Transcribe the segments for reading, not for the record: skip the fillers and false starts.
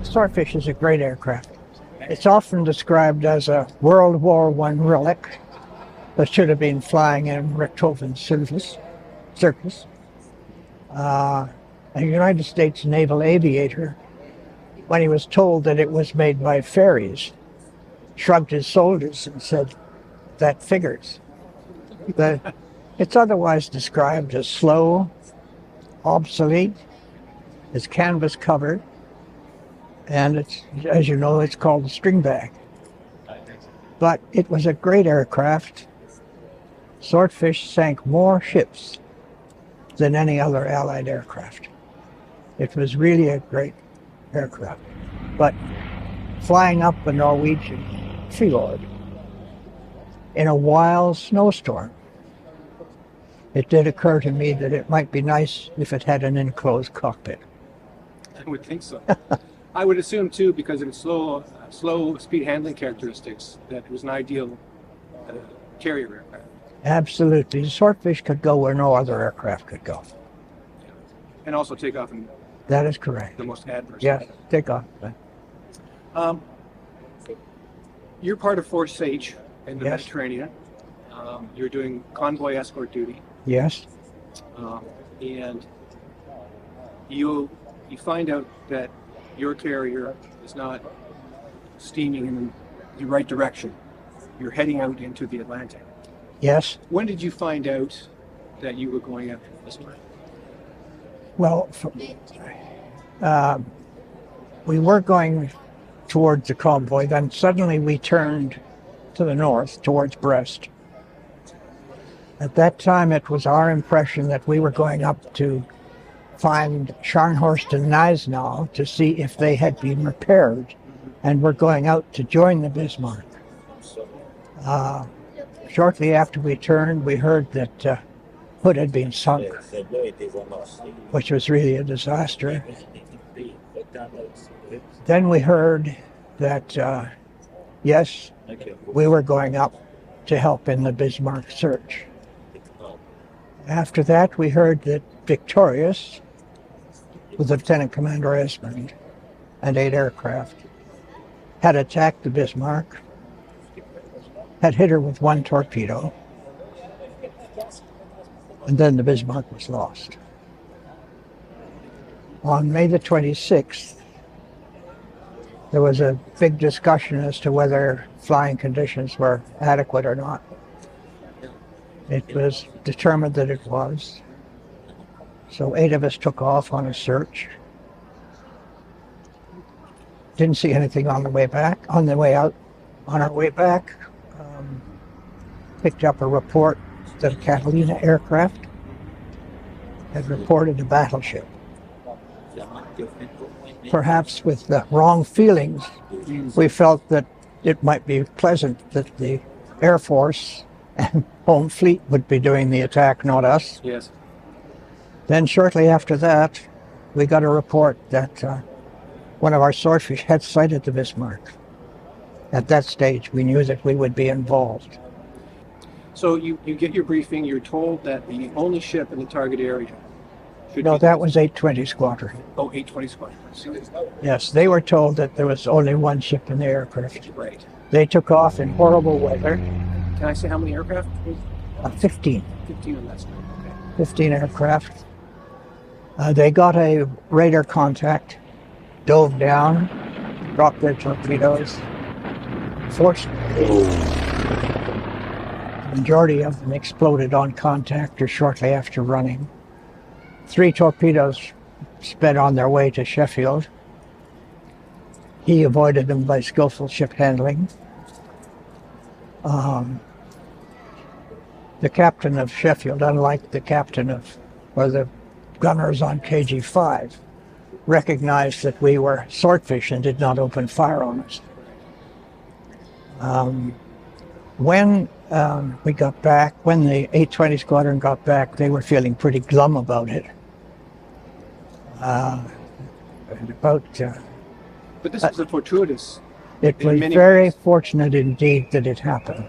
Swordfish is a great aircraft. It's often described as a World War I relic that should have been flying in Richthofen's circus. A United States naval aviator, when he was told that it was made by ferries, shrugged his shoulders and said, "That figures." It's otherwise described as slow, obsolete, it's canvas covered, and it's, as you know, it's called a Stringbag. But it was a great aircraft. Swordfish sank more ships than any other Allied aircraft. It was really a great aircraft. But flying up a Norwegian fjord in a wild snowstorm, it did occur to me that it might be nice if it had an enclosed cockpit. I would think so. I would assume too, because of its slow speed handling characteristics, that it was an ideal carrier aircraft. Absolutely. The Swordfish could go where no other aircraft could go. And also take off in That is correct. the most adverse. Yeah, take off. You're part of Force H in the Yes. Mediterranean. You're doing convoy escort duty. Yes. And you find out that your carrier is not steaming in the right direction. You're heading out into the Atlantic. Yes. When did you find out that you were going after Bismarck? Well, we were going towards the convoy, then suddenly we turned to the north, towards Brest. At that time, it was our impression that we were going up to find Scharnhorst and Gneisenau to see if they had been repaired, and were going out to join the Bismarck. Shortly after we turned, we heard that Hood had been sunk, which was really a disaster. Then we heard that, yes, we were going up to help in the Bismarck search. After that, we heard that Victorious, with Lieutenant Commander Esmond and 8 aircraft, had attacked the Bismarck, had hit her with 1 torpedo, and then the Bismarck was lost. On May the 26th, there was a big discussion as to whether flying conditions were adequate or not. It was determined that it was. So 8 of us took off on a search. Didn't see anything on the way back. On the way out, on our way back, picked up a report that a Catalina aircraft had reported a battleship. Perhaps with the wrong feelings, we felt that it might be pleasant that the Air Force and Home Fleet would be doing the attack, not us. Yes. Then shortly after that, we got a report that one of our Swordfish had sighted the Bismarck. At that stage, we knew that we would be involved. So you get your briefing, you're told that the only ship in the target area should No, be... that was 820 Squadron. Oh, 820 Squadron. Yes, they were told that there was only 1 ship in the aircraft. Right. They took off in horrible weather. Can I say how many aircraft? 15. 15 on that squad. Okay. 15 aircraft. They got a radar contact, dove down, dropped their torpedoes. Fortunately, the majority of them exploded on contact or shortly after running. 3 torpedoes sped on their way to Sheffield. He avoided them by skillful ship handling. The captain of Sheffield, unlike the captain of, or the gunners on KG-5, recognized that we were Swordfish and did not open fire on us. When we got back, when the 820 Squadron got back, they were feeling pretty glum about it. But this was a fortuitous... It was very fortunate indeed that it happened,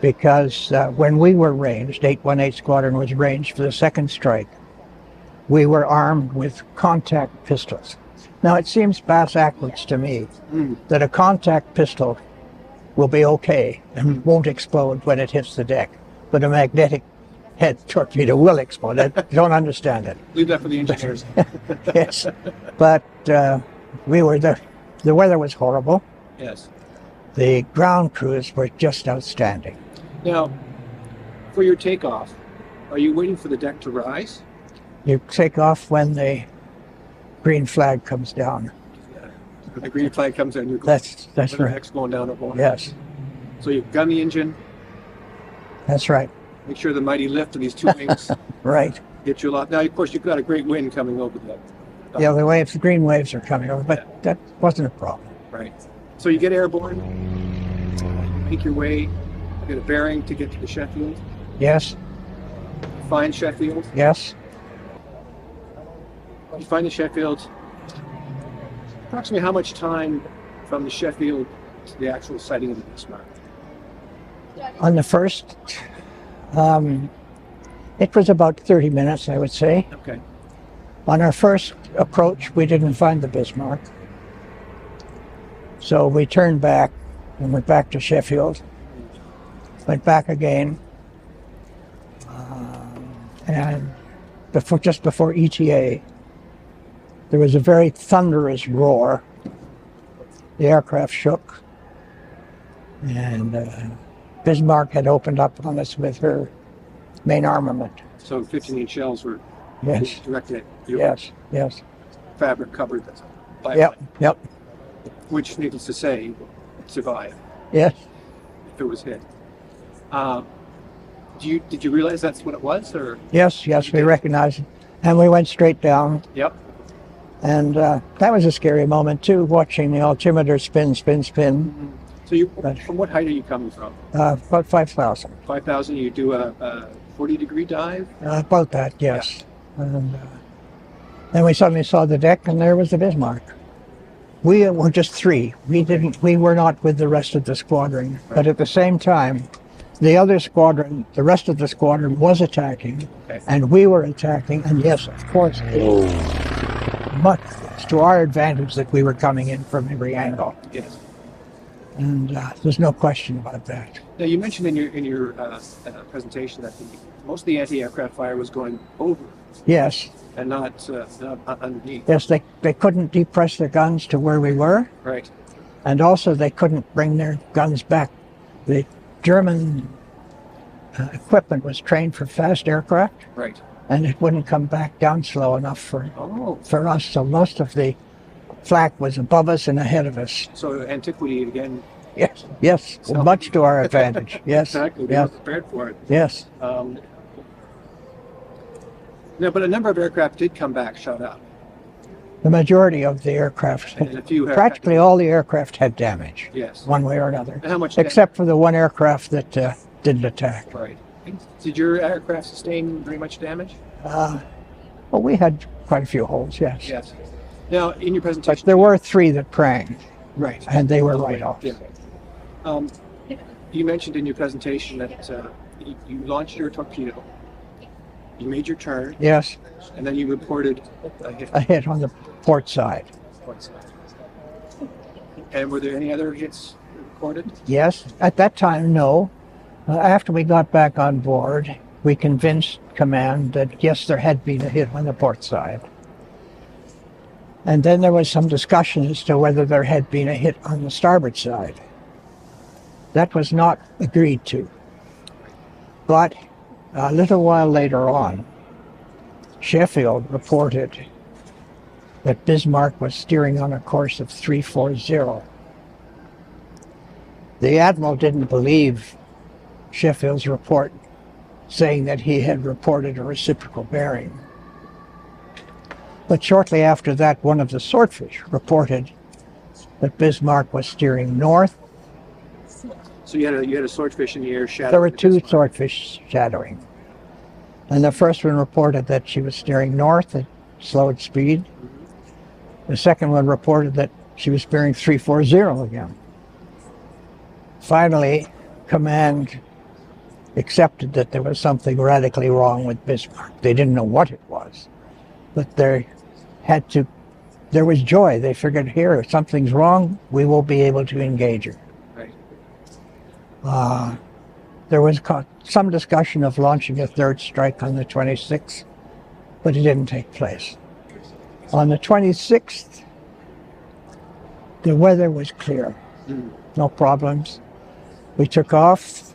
because when we were ranged, 818 Squadron was ranged for the second strike, we were armed with contact pistols. Now, it seems backwards to me Mm. that a contact pistol will be okay and won't explode when it hits the deck, but a magnetic head torpedo will explode. I don't understand it. Leave that for the engineers. Yes, but the weather was horrible. Yes. The ground crews were just outstanding. Now, for your takeoff, are you waiting for the deck to rise? You take off when the green flag comes down. When the green flag comes in, you're going, That's when the right. deck's going down at once. Yes, So you gun the engine, that's right. make sure the mighty lift of these two wings Right. get you a lot. Now, of course, you've got a great wind coming over that. Yeah, the green waves are coming over, but that wasn't a problem. Right. So you get airborne, you make your way, you get a bearing to get to the Sheffield, Yes, find Sheffield, yes. you find the Sheffield. Approximately how much time from the Sheffield to the actual sighting of the Bismarck? On the first, it was about 30 minutes, I would say. Okay. On our first approach, we didn't find the Bismarck. So we turned back and went back to Sheffield. Went back again. And just before ETA, there was a very thunderous roar. The aircraft shook. And Bismarck had opened up on us with her main armament. So 15-inch shells were Yes, directed at your yes, yes. fabric covered that's Yep, yep, which, needless to say, survived yes. if it was hit. Did you realize that's what it was, or? Yes, we recognized it. And we went straight down. Yep. And that was a scary moment too, watching the altimeter spin. So from what height are you coming from? About 5,000. 5,000. You do a 40-degree dive. About that, yes. And then we suddenly saw the deck, and there was the Bismarck. We were just three. We were not with the rest of the squadron. But at the same time, the rest of the squadron was attacking, Okay. and we were attacking. And yes, of course, much to our advantage that we were coming in from every angle. Yes. And there's no question about that. Now you mentioned in your presentation that most of the anti-aircraft fire was going over Yes, and not underneath. yes, they couldn't depress their guns to where we were, Right. and also they couldn't bring their guns back. The German equipment was trained for fast aircraft, Right. and it wouldn't come back down slow enough for us. So most of the flak was above us and ahead of us. So antiquity again. Yes, much to our advantage. Yes, Exactly. They yes, were prepared for it. yes. No, but a number of aircraft did come back shot up. The majority of the aircraft, And a few practically all the aircraft had damage, Yes. one way or another, And how much? except for the one aircraft that didn't attack. Right. Did your aircraft sustain very much damage? Well, we had quite a few holes, yes. Yes. Now, in your But presentation, there were three that pranged, right. and they were write-offs. Yeah. You mentioned in your presentation that you launched your torpedo, you made your turn, Yes, and then you reported a hit. a hit on the port side. And were there any other hits recorded? Yes, at that time, no. After we got back on board, we convinced command that yes, there had been a hit on the port side. And then there was some discussion as to whether there had been a hit on the starboard side. That was not agreed to. But a little while later on, Sheffield reported that Bismarck was steering on a course of 340. The Admiral didn't believe Sheffield's report, saying that he had reported a reciprocal bearing. But shortly after that, one of the Swordfish reported that Bismarck was steering north. So you had a swordfish in the air shadowing. There were the two Bismarck. Swordfish shadowing. And the first one reported that she was steering north at slowed speed. The second one reported that she was steering 340 again. Finally, command accepted that there was something radically wrong with Bismarck. They didn't know what it was, but they had to there was joy. They figured, here, if something's wrong, we will be able to engage her. Right. There was some discussion of launching a third strike on the 26th, but it didn't take place. On the 26th, the weather was clear. No problems. We took off,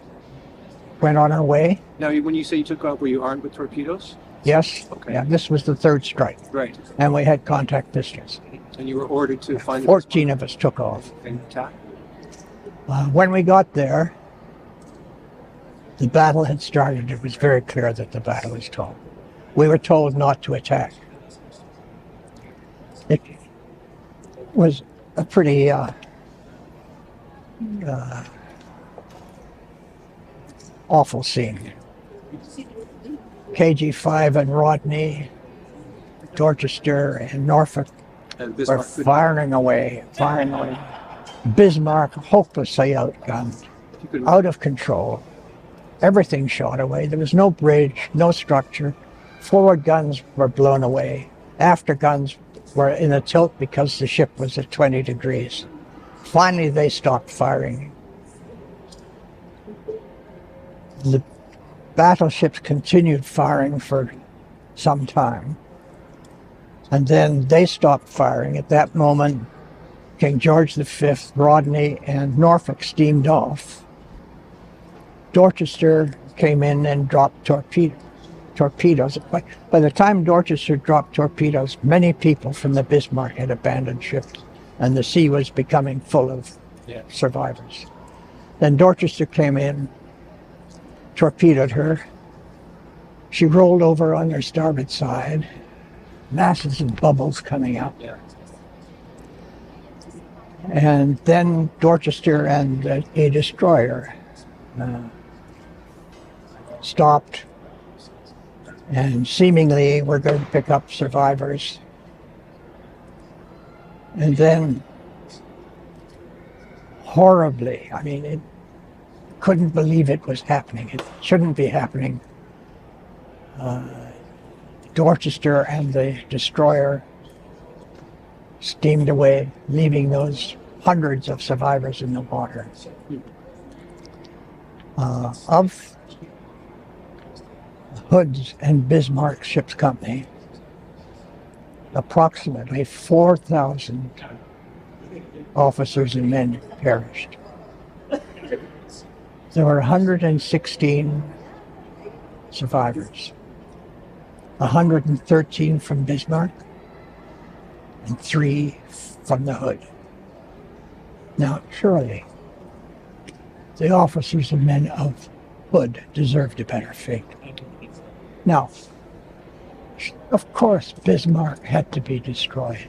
went on our way. Now, when you say you took off, were you armed with torpedoes? Yes. Okay. Yeah, this was the third strike. Right. And we had contact pistols. And you were ordered to find 14 of us took off. and attack? When we got there, the battle had started. It was very clear that the battle was told. We were told not to attack. It was a pretty awful scene. KG-5 and Rodney, Dorchester and Norfolk And were Bismarck firing away. Bismarck, hopelessly outgunned, you could, out of control. Everything shot away. There was no bridge, no structure. Forward guns were blown away. After guns were in a tilt because the ship was at 20 degrees. Finally, they stopped firing. The battleships continued firing for some time. And then they stopped firing. At that moment, King George V, Rodney, and Norfolk steamed off. Dorchester came in and dropped torpedoes. By the time Dorchester dropped torpedoes, many people from the Bismarck had abandoned ships, and the sea was becoming full of survivors. Then Dorchester came in, torpedoed her. She rolled over on her starboard side, masses of bubbles coming out. yeah. And then Dorchester and a destroyer stopped, and seemingly were going to pick up survivors. And then, horribly, I mean, it couldn't believe it was happening. It shouldn't be happening. Dorchester and the destroyer steamed away, leaving those hundreds of survivors in the water. Of Hood's and Bismarck Ships Company, approximately 4,000 officers and men perished. There were 116 survivors, 113 from Bismarck and 3 from the Hood. Now, surely the officers and men of Hood deserved a better fate. Now, of course, Bismarck had to be destroyed.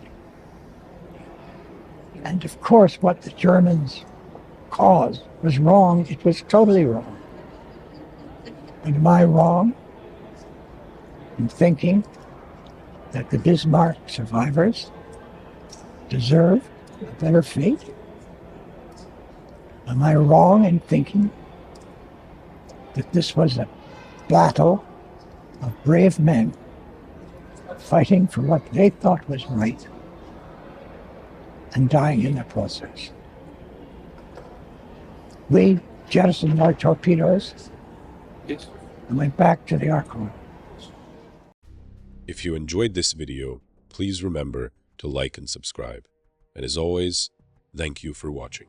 And of course, what the Germans caused was wrong. It was totally wrong. But am I wrong in thinking that the Bismarck survivors deserve a better fate? Am I wrong in thinking that this was a battle of brave men fighting for what they thought was right and dying in the process? We jettisoned our torpedoes and went back to the Ark Room. If you enjoyed this video, please remember to like and subscribe. And as always, thank you for watching.